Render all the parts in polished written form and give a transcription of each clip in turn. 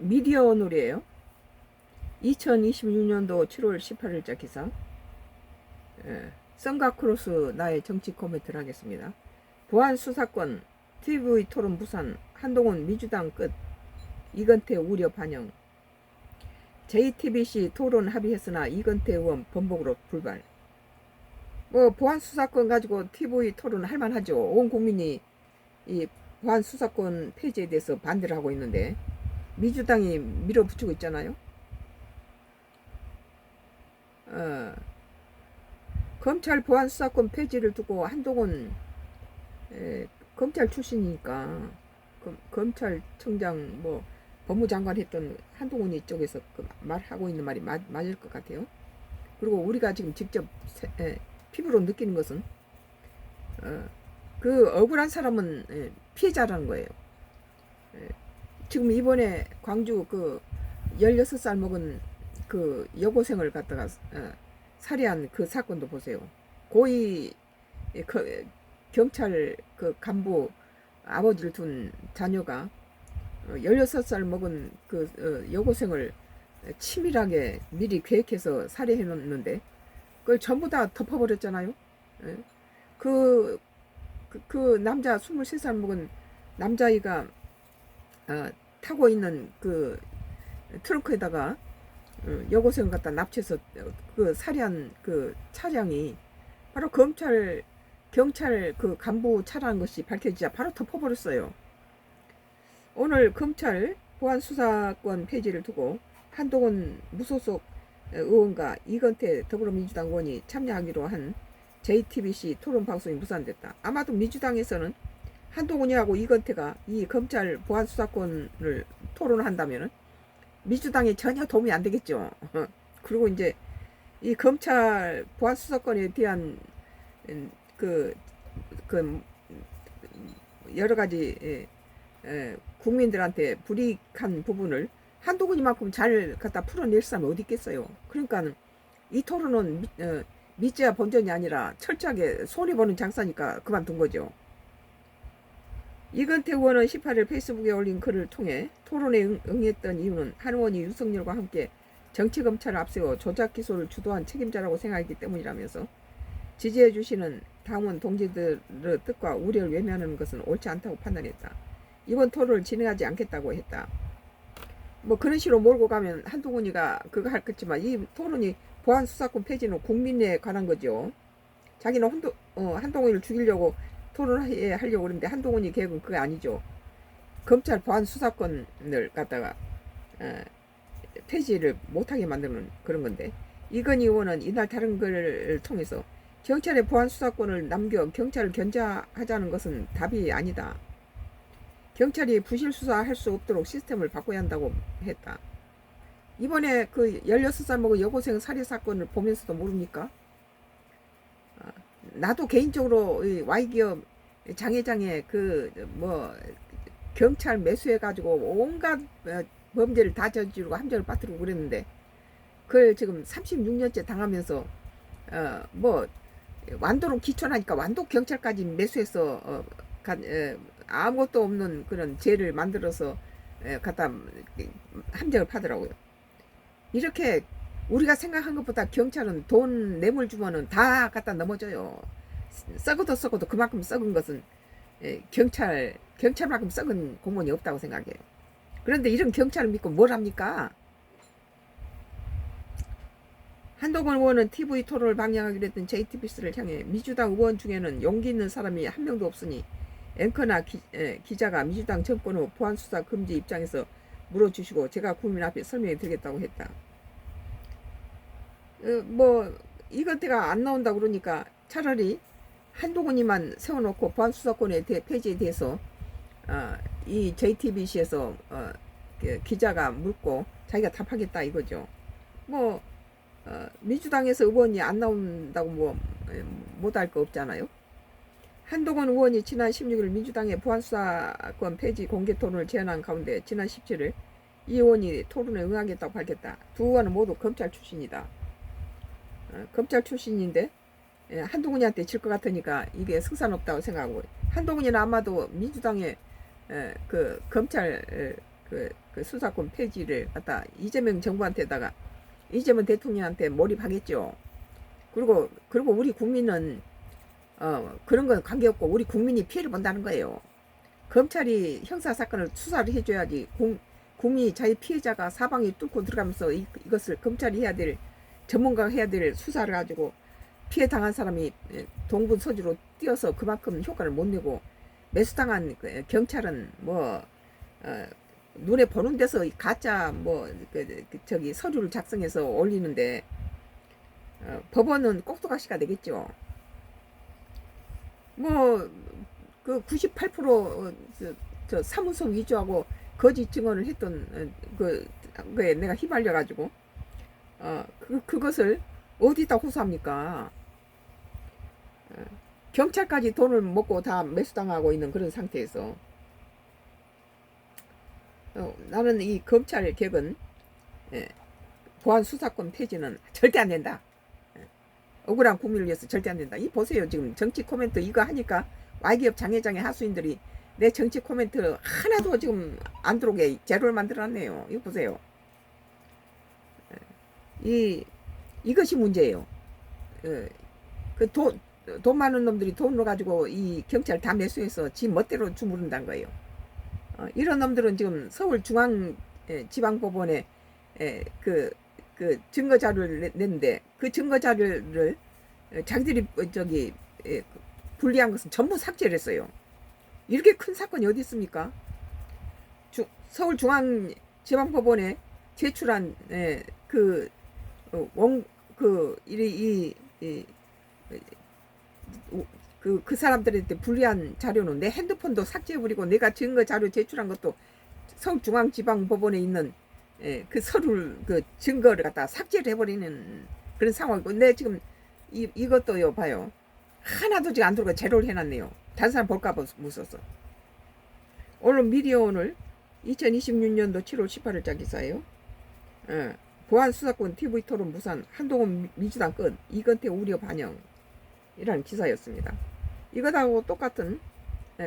미디어 오늘이에요. 2026년도 7월 18일자 기사. 썬가크로스 나의 정치 코멘트를 하겠습니다. 보안 수사권 TV 토론 부산 한동훈 민주당 끝 이건태 우려 반영. JTBC 토론 합의했으나 이건태 의원 번복으로 불발. 보안 수사권 가지고 TV 토론 할만하죠. 온 국민이 이 보안 수사권 폐지에 대해서 반대를 하고 있는데 민주당이 밀어붙이고 있잖아요. 검찰 보안 수사권 폐지를 두고 한동훈 검찰 출신이니까 검찰청장 법무장관 했던 한동훈 이쪽에서 말하고 있는 말이 맞을 것 같아요. 그리고 우리가 지금 직접 피부로 느끼는 것은 그 억울한 사람은 피해자라는 거예요. 지금 이번에 광주 16살 먹은 그 여고생을 갖다가 살해한 그 사건도 보세요. 고위 경찰 그 간부 아버지를 둔 자녀가 16살 먹은 그 여고생을 치밀하게 미리 계획해서 살해해 놓는데 그걸 전부 다 덮어버렸잖아요. 그 남자 23살 먹은 남자아이가 타고 있는 그 트렁크에다가 여고생을 갖다 납치해서 그 살해한 그 차량이 바로 경찰 그 간부 차라는 것이 밝혀지자 바로 덮어버렸어요. 오늘 검찰 보안 수사권 폐지를 두고 한동훈 무소속 의원과 이건태 더불어민주당 의원이 참여하기로 한 JTBC 토론 방송이 무산됐다. 아마도 민주당에서는 한동훈이하고 이건태가 이 검찰 보안 수사권을 토론한다면은 민주당에 전혀 도움이 안 되겠죠. 그리고 이제 이 검찰 보안 수사권에 대한 그 여러 가지 국민들한테 불이익한 부분을 한동훈이만큼 잘 갖다 풀어낼 사람이 어디 있겠어요. 그러니까 이 토론은 미지와 본전이 아니라 철저하게 손해보는 장사니까 그만둔 거죠. 이건태 의원은 18일 페이스북에 올린 글을 통해 토론에 응했던 이유는 한 의원이 윤석열과 함께 정치검찰을 앞세워 조작 기소를 주도한 책임자라고 생각했기 때문이라면서 지지해 주시는 당원 동지들의 뜻과 우려를 외면하는 것은 옳지 않다고 판단했다. 이번 토론을 진행하지 않겠다고 했다. 그런 식으로 몰고 가면 한동훈이가 그거 할 거지만 이 토론이 보안 수사권 폐지는 국민에 관한 거죠. 자기는 한동훈을 죽이려고 토론하려고 그러는데 한동훈이 계획은 그게 아니죠. 검찰 보안 수사권을 갖다가 폐지를 못하게 만드는 그런 건데 이건희 의원은 이날 다른 글을 통해서 경찰의 보안 수사권을 남겨 경찰을 견제하자는 것은 답이 아니다. 경찰이 부실 수사할 수 없도록 시스템을 바꿔야 한다고 했다. 이번에 그 16살 먹은 여고생 살해 사건을 보면서도 모릅니까? 나도 개인적으로 Y기업 장회장에 경찰 매수해가지고 온갖 범죄를 다 저지르고 함정을 빠뜨리고 그랬는데 그걸 지금 36년째 당하면서 완도로 기촌하니까 완도 경찰까지 매수해서 아무것도 없는 그런 죄를 만들어서 갖다 함정을 파더라고요. 이렇게 우리가 생각한 것보다 경찰은 돈 뇌물 주면은 다 갖다 넘어져요. 썩어도 그만큼 썩은 것은 경찰만큼 썩은 공무원이 없다고 생각해요. 그런데 이런 경찰을 믿고 뭘 합니까? 한동훈 의원은 TV 토론을 방영하기로 했던 JTBC를 향해 민주당 의원 중에는 용기 있는 사람이 한 명도 없으니 앵커나 기자가 민주당 정권 후 보안 수사 금지 입장에서 물어주시고 제가 국민 앞에 설명해 드리겠다고 했다. 이것때가 안 나온다 그러니까 차라리 한동훈이만 세워놓고 보안 수사권의 폐지에 대해서 이 JTBC에서 기자가 묻고 자기가 답하겠다 이거죠. 민주당에서 의원이 안 나온다고 못할 거 없잖아요. 한동훈 의원이 지난 16일 민주당의 보안수사권 폐지 공개 토론을 제안한 가운데 지난 17일 이 의원이 토론에 응하겠다고 밝혔다. 두 의원은 모두 검찰 출신이다. 검찰 출신인데 한동훈이한테 질 것 같으니까 이게 승산 없다고 생각하고 한동훈이는 아마도 민주당의 그 검찰 그 수사권 폐지를 갖다 이재명 정부한테다가 이재명 대통령한테 몰입하겠죠. 그리고 우리 국민은 그런 건 관계없고 우리 국민이 피해를 본다는 거예요. 검찰이 형사 사건을 수사를 해줘야지 국민이 자기 피해자가 사방에 뚫고 들어가면서 이것을 검찰이 해야 될 전문가가 해야 될 수사를 가지고 피해 당한 사람이 동분서주로 뛰어서 그만큼 효과를 못 내고 매수당한 경찰은 뭐 눈에 보는 데서 가짜 저기 서류를 작성해서 올리는데 법원은 꼭두각시가 되겠죠. 뭐 그 98% 사무소 위조하고 거짓 증언을 했던 그거에 내가 휘말려 가지고 그것을 어디다 호소합니까? 경찰까지 돈을 먹고 다 매수당하고 있는 그런 상태에서 나는 이 검찰 개혁은 보안 수사권 폐지는 절대 안 된다. 억울한 국민을 위해서 절대 안 된다. 이 보세요. 지금 정치 코멘트 이거 하니까 Y기업 장애장애 하수인들이 내 정치 코멘트 하나도 지금 안 들어오게 제로를 만들어놨네요. 이거 보세요. 이것이 문제예요. 돈 많은 놈들이 돈을 가지고 이 경찰 다 매수해서 지 멋대로 주무른다는 거예요. 이런 놈들은 지금 서울중앙지방법원에 그 증거 자료를 냈는데 그 증거 자료를 자기들이 불리한 것은 전부 삭제를 했어요. 이렇게 큰 사건이 어디 있습니까? 서울중앙지방법원에 제출한 그 사람들한테 불리한 자료는 내 핸드폰도 삭제해버리고 내가 증거 자료 제출한 것도 서울중앙지방법원에 있는 그 서류 증거를 갖다 삭제를 해버리는 그런 상황이고 내 지금 이것도요 봐요. 하나도 지금 안 들어가 제로를 해놨네요. 다른 사람 볼까봐 무서워서. 오늘 미디어오늘 2026년도 7월 18일자 기사예요. 보안 수사권 TV 토론 무산 한동훈 민주당 끝 이건태 우려 반영이라는 기사였습니다. 이것하고 똑같은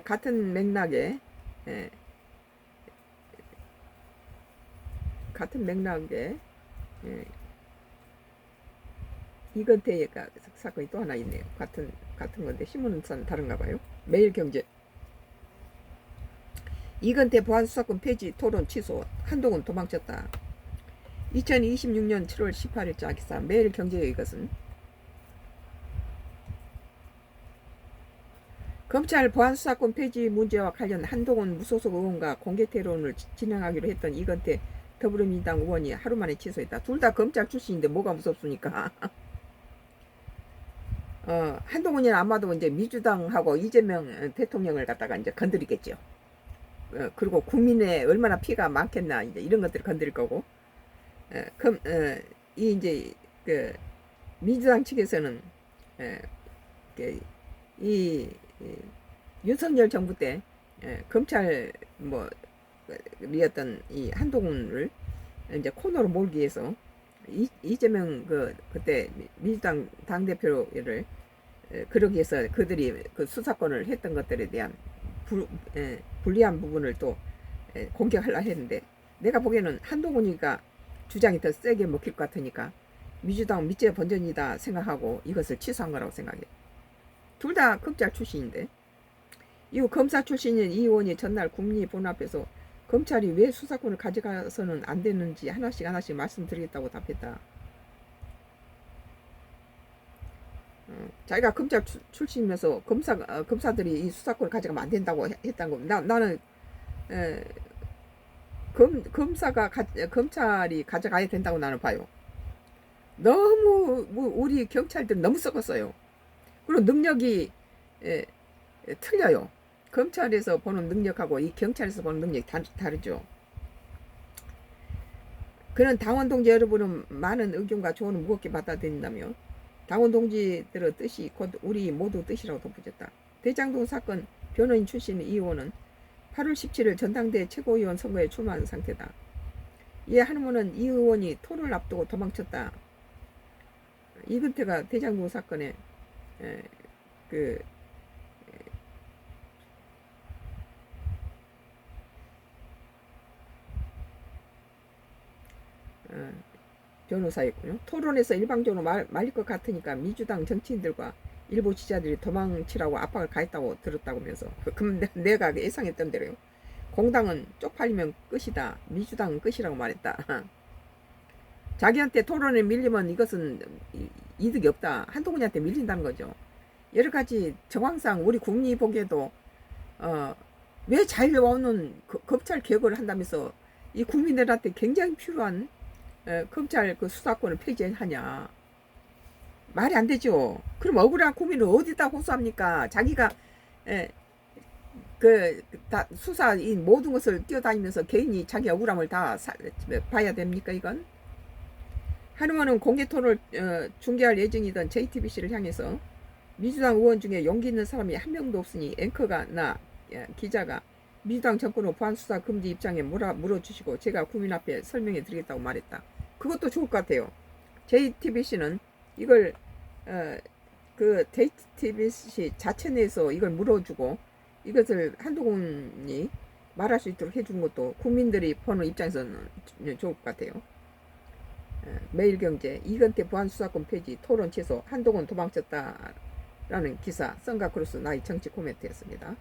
같은 맥락에 이건태 사건이 또 하나 있네요. 같은 건데 신문은 다른가 봐요. 매일경제 이건태 보안수사권 폐지 토론 취소 한동훈 도망쳤다. 2026년 7월 18일자 기사 매일경제의 이것은 검찰 보안수사권 폐지 문제와 관련 한동훈 무소속 의원과 공개 토론을 진행하기로 했던 이건태 더불어민주당 의원이 하루 만에 취소했다. 둘 다 검찰 출신인데 뭐가 무섭습니까? 한동훈이는 아마도 이제 민주당하고 이재명 대통령을 갖다가 이제 건드리겠죠. 그리고 국민의 얼마나 피해가 많겠나 이제 이런 것들을 건드릴 거고. 이제 민주당 측에서는 윤석열 정부 때 검찰 리었던 이 한동훈을 이제 코너로 몰기 위해서 이재명 그때 민주당 당대표를 그러기 위해서 그들이 그 수사권을 했던 것들에 대한 불리한 부분을 또 공격하려 했는데 내가 보기에는 한동훈이가 주장이 더 세게 먹힐 것 같으니까 민주당 밑제 번전이다 생각하고 이것을 취소한 거라고 생각해. 둘 다 검찰 출신인데 이후 검사 출신인 이 의원이 전날 국민이 보는 앞에서 검찰이 왜 수사권을 가져가서는 안 되는지 하나씩 말씀드리겠다고 답했다. 자기가 검찰 출신이면서 검사들이 이 수사권을 가져가면 안 된다고 했다는 거. 나는 검찰이 가져가야 된다고 나는 봐요. 너무 우리 경찰들 너무 썩었어요. 그리고 능력이 틀려요. 검찰에서 보는 능력하고 이 경찰에서 보는 능력이 다르죠. 그런 당원 동지 여러분은 많은 의견과 조언을 무겁게 받아들인다며 당원 동지들의 뜻이 곧 우리 모두 뜻이라고 덧붙였다. 대장동 사건 변호인 출신 이 의원은 8월 17일 전당대 최고위원 선거에 출마한 상태다. 이에 한 의원은 이 의원이 토론을 앞두고 도망쳤다. 이근태가 대장동 사건에 변호사였고요. 토론에서 일방적으로 말릴 것 같으니까 민주당 정치인들과 일부 지지자들이 도망치라고 압박을 가했다고 들었다고 하면서 그럼 내가 예상했던 대로요. 공당은 쪽팔리면 끝이다. 민주당은 끝이라고 말했다. 자기한테 토론에 밀리면 이것은 이득이 없다. 한동훈한테 밀린다는 거죠. 여러 가지 정황상 우리 국민이 보기에도 왜 자유로운 검찰 개혁을 한다면서 이 국민들한테 굉장히 필요한 검찰 그 수사권을 폐지하냐. 말이 안 되죠. 그럼 억울한 국민을 어디다 호소합니까? 자기가 다 수사 이 모든 것을 뛰어다니면서 개인이 자기 억울함을 다 봐야 됩니까 이건? 한의원은 공개 토론을 중계할 예정이던 JTBC를 향해서 민주당 의원 중에 용기 있는 사람이 한 명도 없으니 앵커가 나 기자가 민주당 정권 후 보안수사 금지 입장에 물어주시고 제가 국민 앞에 설명해 드리겠다고 말했다. 그것도 좋을 것 같아요. JTBC는 이걸 그 JTBC 자체 내에서 이걸 물어주고 이것을 한동훈이 말할 수 있도록 해주는 것도 국민들이 보는 입장에서는 좋을 것 같아요. 매일경제 이건태 보안수사권 폐지 토론 취소 한동훈 도망쳤다라는 기사 썬가크루스 나이 정치 코멘트였습니다.